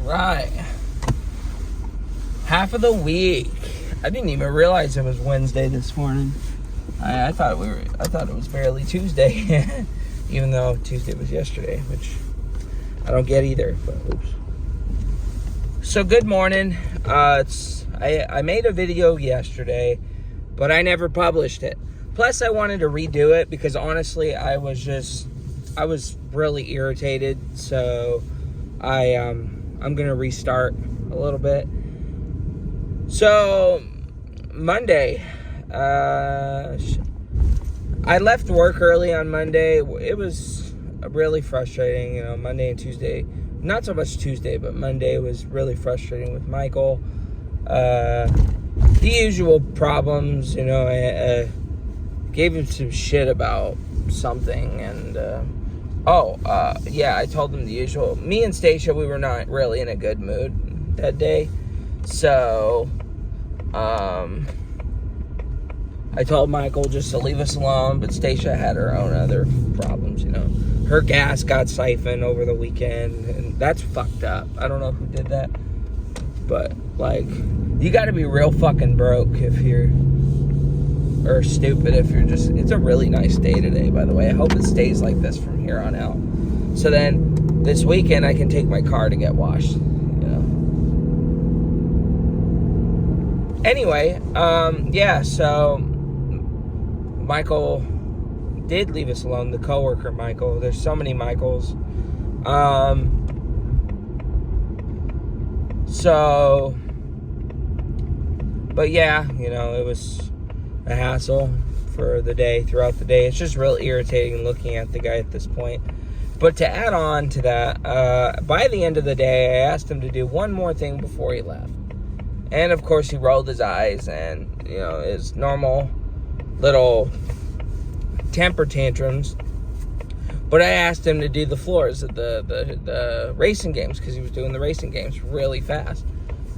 Right. Half of the week. I didn't even realize it was Wednesday this morning. I thought it was barely Tuesday, even though Tuesday was yesterday, which I don't get either. But oops. So good morning. I made a video yesterday, but I never published it. Plus, I wanted to redo it because honestly, I was really irritated. So I'm gonna restart a little bit. So Monday, I left work early on Monday. It was really frustrating, Monday and Tuesday. Not so much Tuesday, but Monday was really frustrating with Michael. The usual problems, I gave him some shit about something, and I told him the usual. Me and Stacia, we were not really in a good mood that day, so I told Michael just to leave us alone, but Stacia had her own other problems, Her gas got siphoned over the weekend, and that's fucked up. I don't know who did that, but, you gotta be real fucking broke or stupid if you're just... It's a really nice day today, by the way. I hope it stays like this from here on out. So then, this weekend, I can take my car to get washed, Anyway, so Michael did leave us alone, the coworker Michael. There's so many Michaels. But yeah, it was a hassle for the day, throughout the day. It's just real irritating looking at the guy at this point. But to add on to that, by the end of the day, I asked him to do one more thing before he left. And of course, he rolled his eyes and, his normal little temper tantrums. But I asked him to do the floors of the racing games, because he was doing the racing games really fast.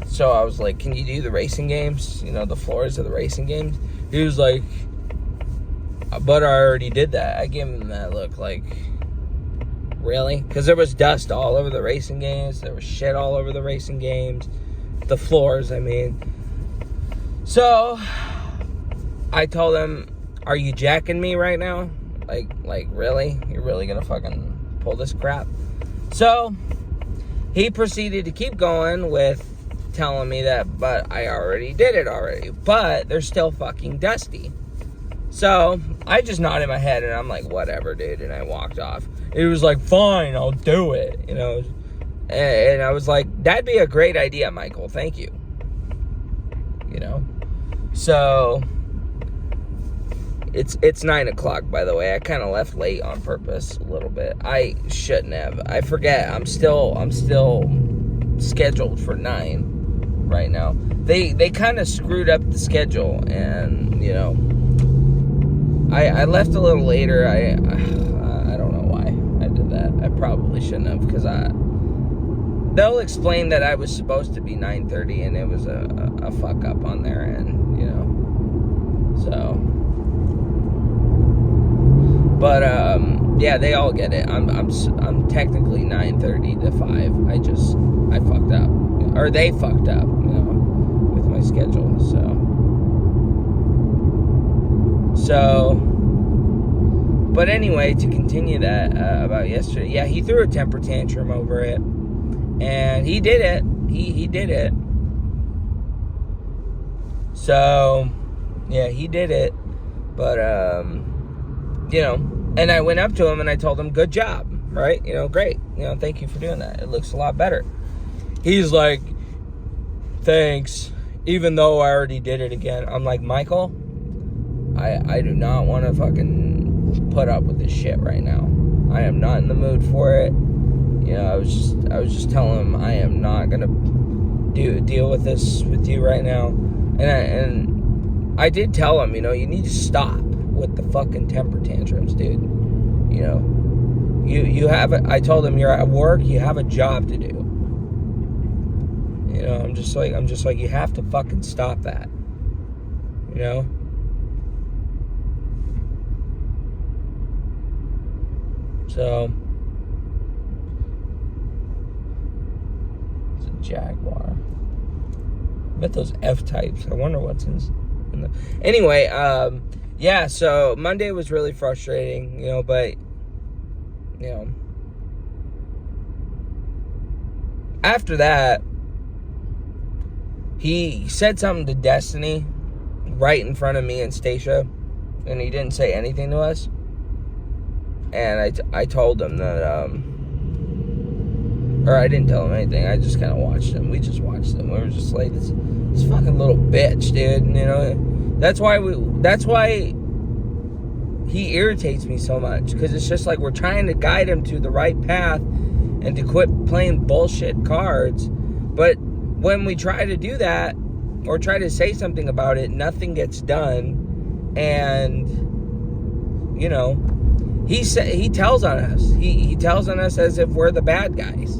So I was like, can you do the racing games? The floors of the racing games? He was like, but I already did that. I gave him that look like, really? Because there was dust all over the racing games. There was shit all over the racing games. The floors, I mean. So I told him, are you jacking me right now? Like really? You're really gonna fucking pull this crap? So he proceeded to keep going with telling me that, but I already did it already. But they're still fucking dusty. So I just nodded my head and I'm like, whatever, dude. And I walked off. It was like, fine, I'll do it. And I was like, that'd be a great idea, Michael. Thank you. So it's 9 o'clock, by the way. I kind of left late on purpose a little bit. I shouldn't have. I forget. I'm still scheduled for 9 right now. They kind of screwed up the schedule, and I left a little later. I don't know why I did that. I probably shouldn't have, because they'll explain that I was supposed to be 9:30, and it was a fuck up on their end, so. But yeah, they all get it. I'm technically 9:30 to 5. I fucked up, or they fucked up, with my schedule. So. But anyway, to continue that about yesterday, yeah, he threw a temper tantrum over it. And he did it. He did it. So, yeah, he did it. But, and I went up to him and I told him, good job, right? Great. Thank you for doing that. It looks a lot better. He's like, thanks, even though I already did it again. I'm like, Michael, I do not want to fucking put up with this shit right now. I am not in the mood for it. I was just telling him I am not gonna deal with this with you right now, and I did tell him, you need to stop with the fucking temper tantrums, dude. You have I told him, you're at work, you have a job to do. I'm just like you have to fucking stop that. Jaguar. I bet those F-types. I wonder what's in the... Anyway, yeah, so Monday was really frustrating, but, after that, he said something to Destiny right in front of me and Stacia, and he didn't say anything to us. And I told him that, or I didn't tell him anything. I just kind of watched him. We just watched him. We were just like, this fucking little bitch, dude. That's why he irritates me so much. Because it's just like we're trying to guide him to the right path and to quit playing bullshit cards. But when we try to do that or try to say something about it, nothing gets done. And, he tells on us. He tells on us as if we're the bad guys.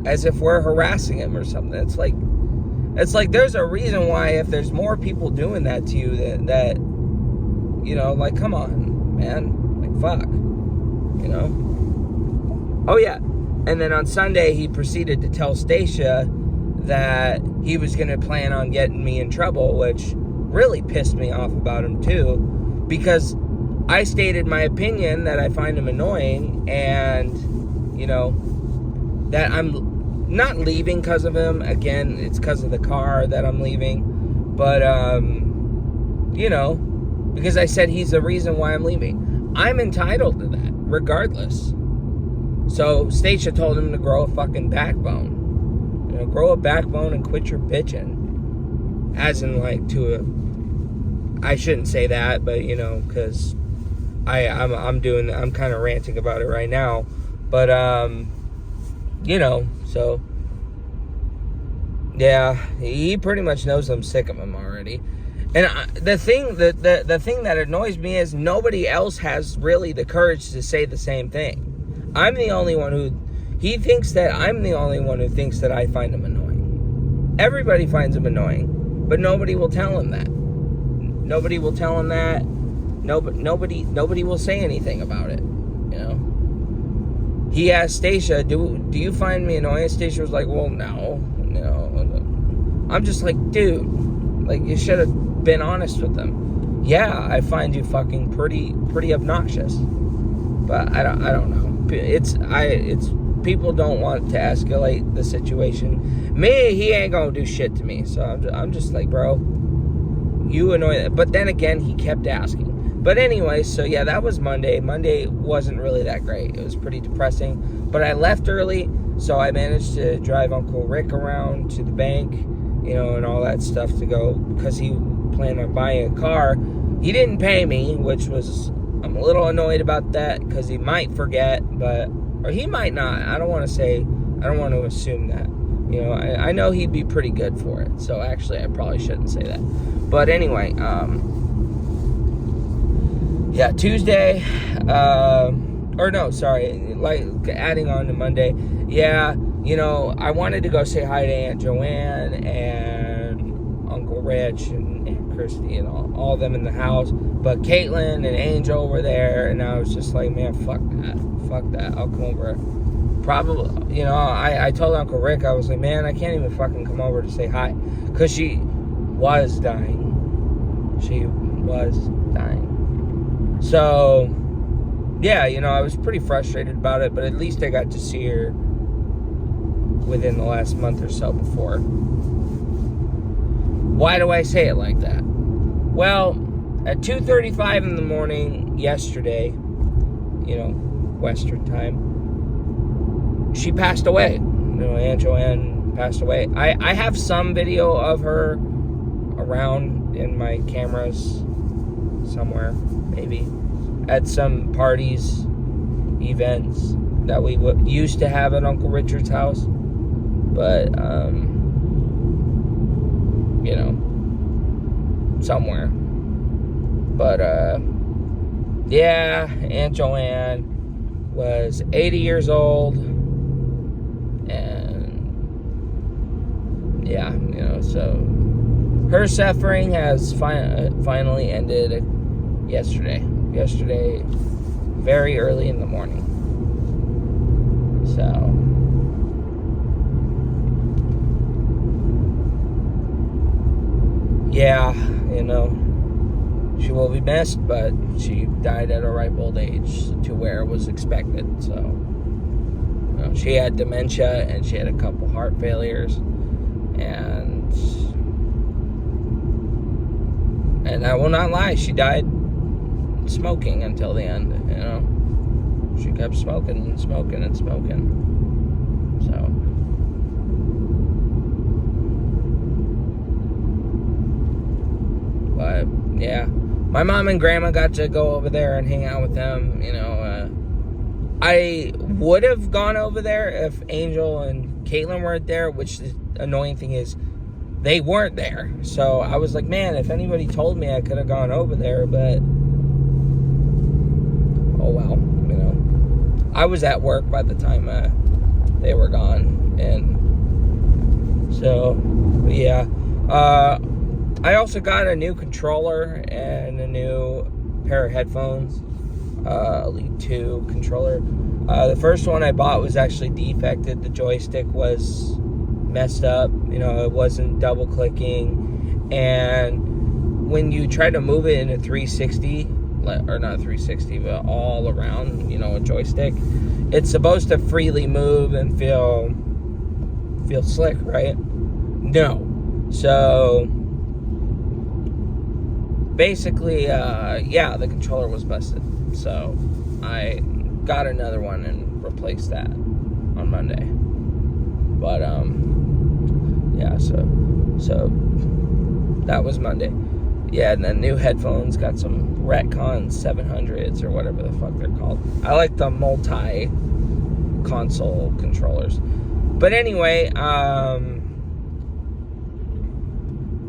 As if we're harassing him or something. It's like there's a reason why if there's more people doing that to you that like, come on, man. Like, fuck. Oh, yeah. And then on Sunday, he proceeded to tell Stacia that he was going to plan on getting me in trouble, which really pissed me off about him, too. Because I stated my opinion that I find him annoying and, that I'm not leaving because of him. Again, it's because of the car that I'm leaving. But, because I said he's the reason why I'm leaving. I'm entitled to that, regardless. So Stacia told him to grow a fucking backbone. Grow a backbone and quit your bitching. As in, like, I shouldn't say that, but, because I'm kind of ranting about it right now. But, so, yeah, he pretty much knows I'm sick of him already. And the thing that annoys me is nobody else has really the courage to say the same thing. I'm the only one he thinks that I'm the only one who thinks that I find him annoying. Everybody finds him annoying, but nobody will tell him that. Nobody will tell him that. Nobody will say anything about it. He asked Stacia, do you find me annoying? Stacia was like, well, no. I'm just like, dude, like, you should have been honest with them. Yeah, I find you fucking pretty obnoxious. But I don't know. It's people don't want to escalate the situation. Me, he ain't gonna do shit to me. So I'm just like, bro, you annoy that. But then again, he kept asking. But anyway, so yeah, that was Monday. Monday wasn't really that great. It was pretty depressing. But I left early, so I managed to drive Uncle Rick around to the bank, and all that stuff to go, because he planned on buying a car. He didn't pay me, which was, I'm a little annoyed about that, because he might forget, or he might not. I don't want to assume that. I know he'd be pretty good for it. So actually, I probably shouldn't say that. But anyway, yeah, Tuesday, like adding on to Monday, yeah, I wanted to go say hi to Aunt Joanne and Uncle Rich and Aunt Christy and all of them in the house, but Caitlin and Angel were there, and I was just like, man, fuck that, I'll come over. Probably, I told Uncle Rick, I was like, man, I can't even fucking come over to say hi, because she was dying. So, yeah, I was pretty frustrated about it, but at least I got to see her within the last month or so before. Why do I say it like that? Well, at 2:35 in the morning yesterday, Western time, she passed away. Aunt Joanne passed away. I have some video of her around in my cameras somewhere, maybe, at some parties, events that we used to have at Uncle Richard's house. But, somewhere. But, yeah, Aunt Joanne was 80 years old. And, yeah, so her suffering has finally ended yesterday, very early in the morning. So, yeah, she will be missed, but she died at a ripe old age to where it was expected. So, she had dementia and she had a couple heart failures, and I will not lie, she died smoking until the end. She kept smoking and smoking and smoking. So, but yeah, my mom and grandma got to go over there and hang out with them. I would have gone over there if Angel and Caitlin weren't there, which the annoying thing is they weren't there. So I was like, man, if anybody told me, I could have gone over there, but oh well, I was at work by the time they were gone. And so, yeah. I also got a new controller and a new pair of headphones. Elite 2 controller. The first one I bought was actually defected. The joystick was messed up. It wasn't double clicking. And when you try to move it in a 360, or not 360, but all around, a joystick, it's supposed to freely move and feel slick, right? No. So basically, the controller was busted. So I got another one and replaced that on Monday. But yeah, so that was Monday. Yeah, and then new headphones, got some Retcon 700s or whatever the fuck they're called. I like the multi-console controllers. But anyway, I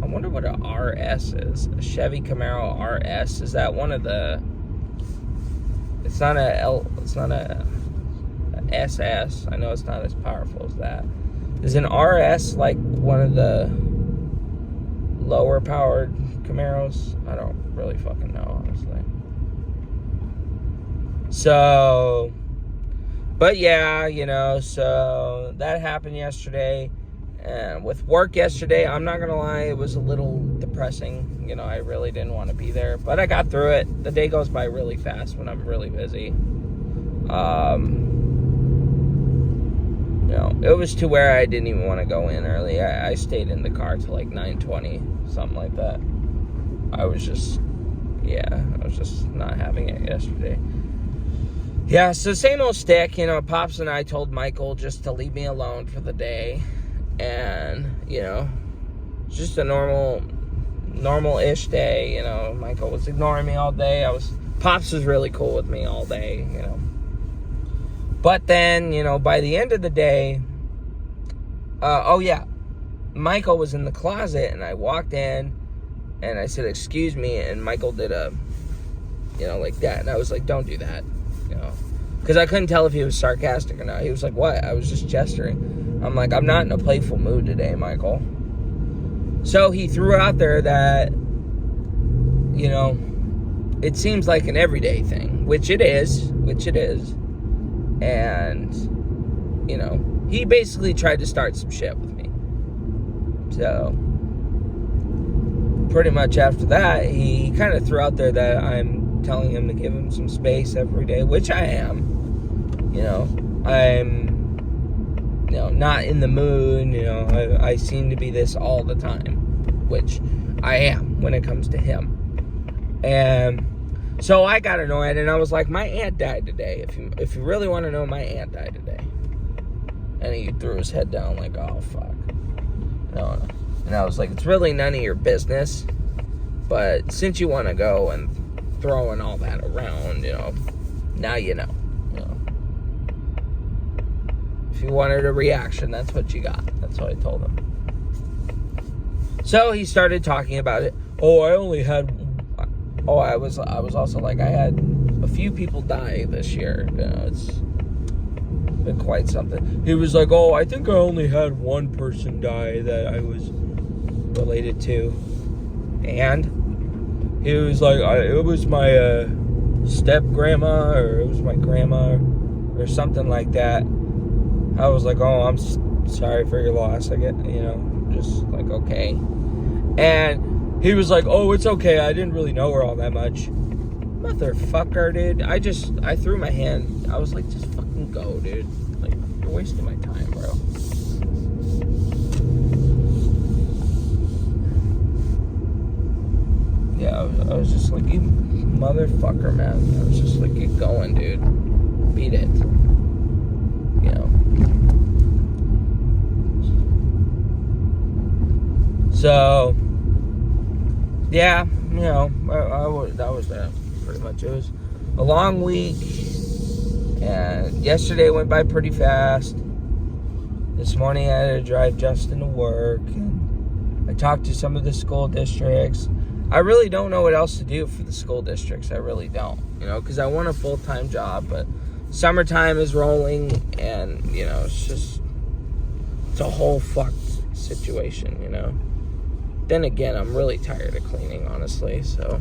wonder what a RS is. A Chevy Camaro RS. Is that one of the... It's not a SS. I know it's not as powerful as that. Is an RS like one of the lower powered Camaros? I don't really fucking know, honestly. So, but yeah, so that happened yesterday. And with work yesterday, I'm not gonna lie, it was a little depressing. I really didn't want to be there, but I got through it. The day goes by really fast when I'm really busy. It was to where I didn't even want to go in early. I stayed in the car till like 9:20, something like that. I was just not having it yesterday. Yeah, so same old stick. Pops and I told Michael just to leave me alone for the day. And, just a normal-ish day. Michael was ignoring me all day. Pops was really cool with me all day, But then, by the end of the day, Michael was in the closet, and I walked in, and I said, excuse me, and Michael did like that, and I was like, don't do that, because I couldn't tell if he was sarcastic or not. He was like, what? I was just gesturing. I'm like, I'm not in a playful mood today, Michael. So he threw out there that, it seems like an everyday thing, which it is, and, he basically tried to start some shit with me. So, pretty much after that, he kind of threw out there that I'm telling him to give him some space every day, which I am. I'm, not in the mood, I seem to be this all the time, which I am when it comes to him. And so I got annoyed, and I was like, my aunt died today. If you really want to know, my aunt died today. And he threw his head down like, oh, fuck. No. And I was like, it's really none of your business. But since you want to go and throwing all that around, now you know. If you wanted a reaction, that's what you got. That's what I told him. So he started talking about it. I was also like, I had a few people die this year. It's been quite something. He was like, I think I only had one person die that I was related to. And he was like, it was my step-grandma, or it was my grandma, or something like that. I was like, I'm sorry for your loss. I get, just like, okay. And He was like, oh, it's okay. I didn't really know her all that much. Motherfucker, dude. I threw my hand. I was like, just fucking go, dude. Like, you're wasting my time, bro. Yeah, I was just like, you motherfucker, man. I was just like, get going, dude. Beat it. You know. So, yeah, you know, that was that. Pretty much. It was a long week, and yesterday went by pretty fast. This morning I had to drive Justin to work, and I talked to some of the school districts. I really don't know what else to do for the school districts. I really don't, you know, because I want a full-time job, but summertime is rolling, and, you know, it's a whole fucked situation, you know. Then again, I'm really tired of cleaning, honestly, so...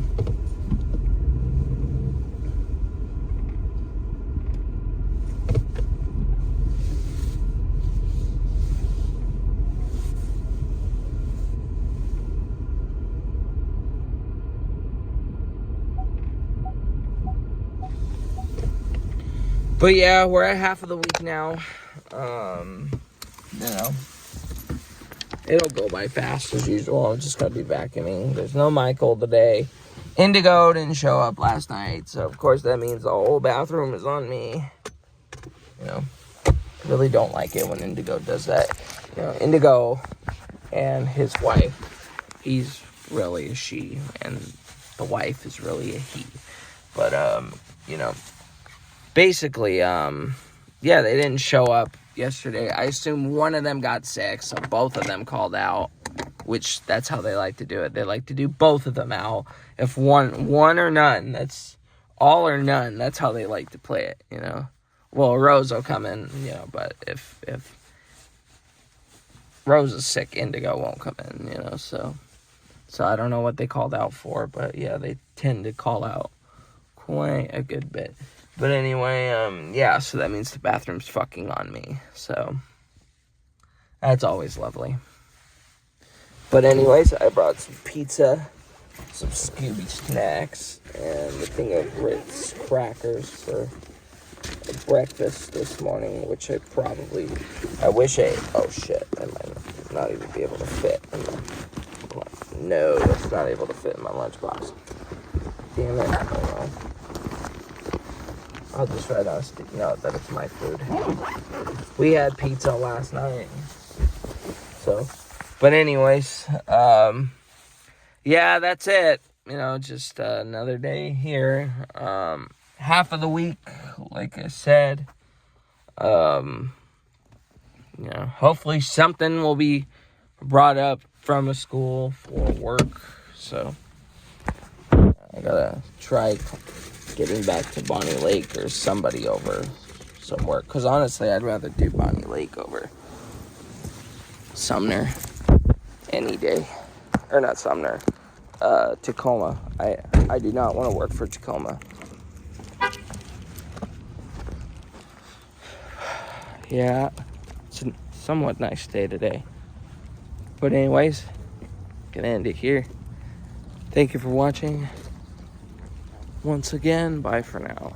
But yeah, we're at half of the week now. You know, it'll go by fast as usual. I'm just gonna be vacuuming. There's no Michael today. Indigo didn't show up last night, so of course that means the whole bathroom is on me. You know, really don't like it when Indigo does that. You know, Indigo and his wife, he's really a she, and the wife is really a he. But you know. Basically, yeah, they didn't show up yesterday. I assume one of them got sick, so both of them called out, which that's how they like to do it. They like to do both of them out. If one or none, that's all or none. That's how they like to play it, you know. Well, Rose will come in, you know, but if Rose is sick, Indigo won't come in, you know, so I don't know what they called out for, but yeah, they tend to call out quite a good bit. But anyway, yeah, so that means the bathroom's fucking on me. So, that's always lovely. But anyways, I brought some pizza, some Scooby snacks, and a thing of Ritz crackers for breakfast this morning, which I wish I ate. Oh shit, I might not even be able to fit in my, no, it's not able to fit in my lunchbox. Damn it, I don't know. I'll just write on a sticky note that it's my food. We had pizza last night. So, but anyways, yeah, that's it. You know, just another day here. Half of the week, like I said. You know, hopefully something will be brought up from a school for work. So, I gotta try getting back to Bonnie Lake or somebody over some work. Because honestly, I'd rather do Bonnie Lake over Sumner any day. Or not Sumner. Tacoma. I do not want to work for Tacoma. Yeah, it's a somewhat nice day today. But anyways, gonna end it here. Thank you for watching. Once again, bye for now.